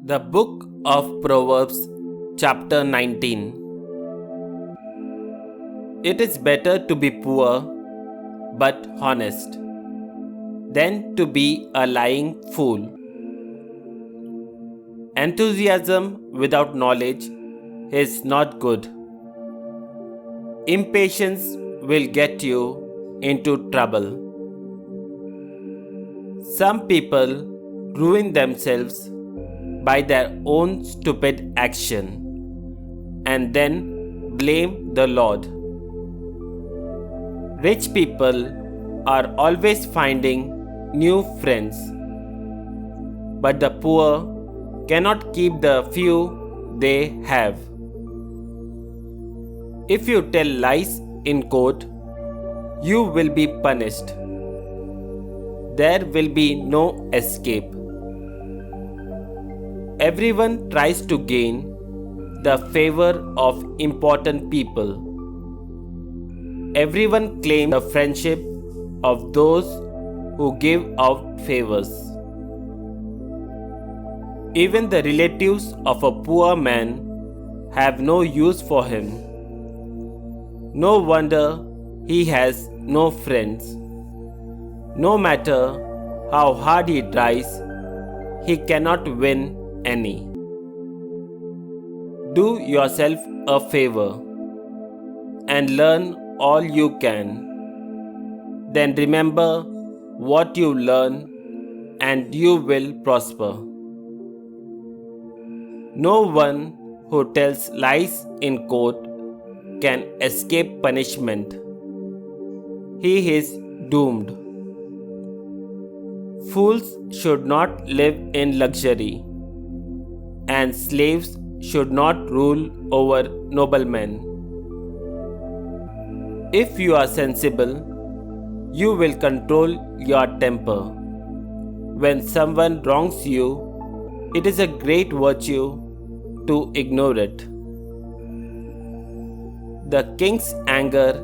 The Book of Proverbs, Chapter 19. It is better to be poor but honest than to be a lying fool. Enthusiasm without knowledge is not good. Impatience will get you into trouble. Some people ruin themselves by their own stupid action and then blame the Lord. Rich people are always finding new friends, but the poor cannot keep the few they have. If you tell lies in court, you will be punished. There will be no escape. Everyone tries to gain the favor of important people. Everyone claims the friendship of those who give out favors. Even the relatives of a poor man have no use for him. No wonder he has no friends. No matter how hard he tries, he cannot win any. Do yourself a favor and learn all you can. Then remember what you learn and you will prosper. No one who tells lies in court can escape punishment. He is doomed. Fools should not live in luxury, and slaves should not rule over noblemen. If you are sensible, you will control your temper. When someone wrongs you, it is a great virtue to ignore it. The king's anger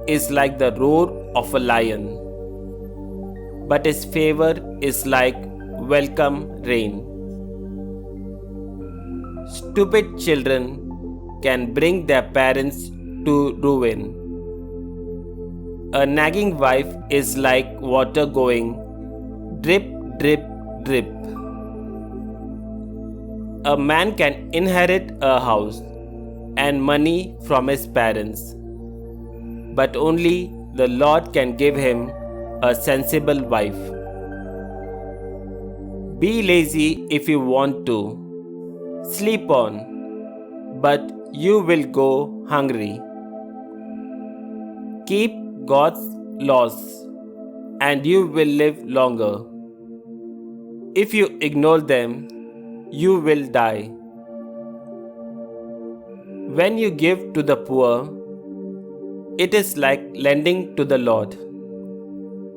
is like the roar of a lion, but his favor is like welcome rain. Stupid children can bring their parents to ruin. A nagging wife is like water going drip, drip, drip. A man can inherit a house and money from his parents, but only the Lord can give him a sensible wife. Be lazy if you want to. Sleep on, but you will go hungry. Keep God's laws, and you will live longer. If you ignore them, you will die. When you give to the poor, it is like lending to the Lord,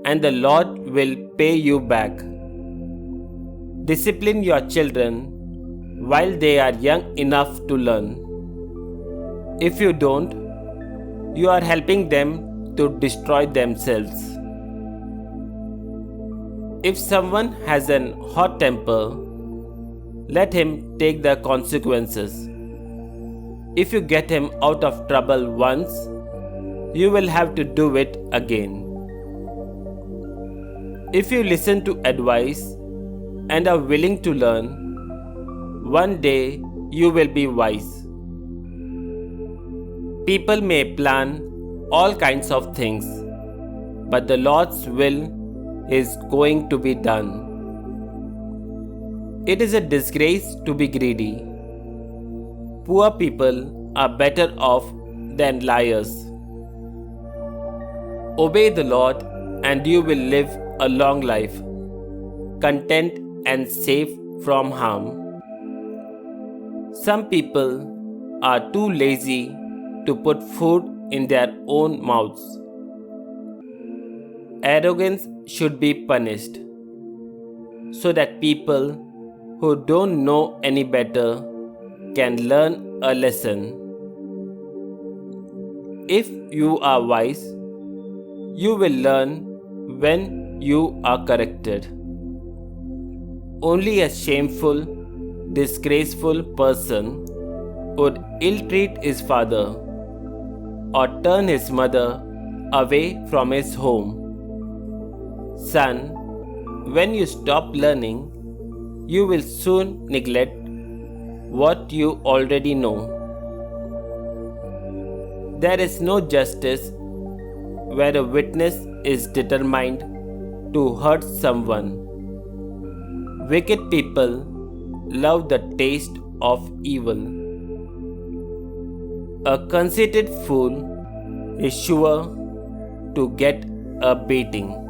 and the Lord will pay you back. Discipline your children while they are young enough to learn. If you don't, you are helping them to destroy themselves. If someone has an hot temper, let him take the consequences. If you get him out of trouble once, you will have to do it again. If you listen to advice and are willing to learn, one day you will be wise. People may plan all kinds of things, but the Lord's will is going to be done. It is a disgrace to be greedy. Poor people are better off than liars. Obey the Lord and you will live a long life, content and safe from harm. Some people are too lazy to put food in their own mouths. Arrogance should be punished, so that people who don't know any better can learn a lesson. If you are wise, you will learn when you are corrected. Only a shameful disgraceful person would ill-treat his father or turn his mother away from his home. Son, when you stop learning, you will soon neglect what you already know. There is no justice where a witness is determined to hurt someone. Wicked people love the taste of evil. A conceited fool is sure to get a beating.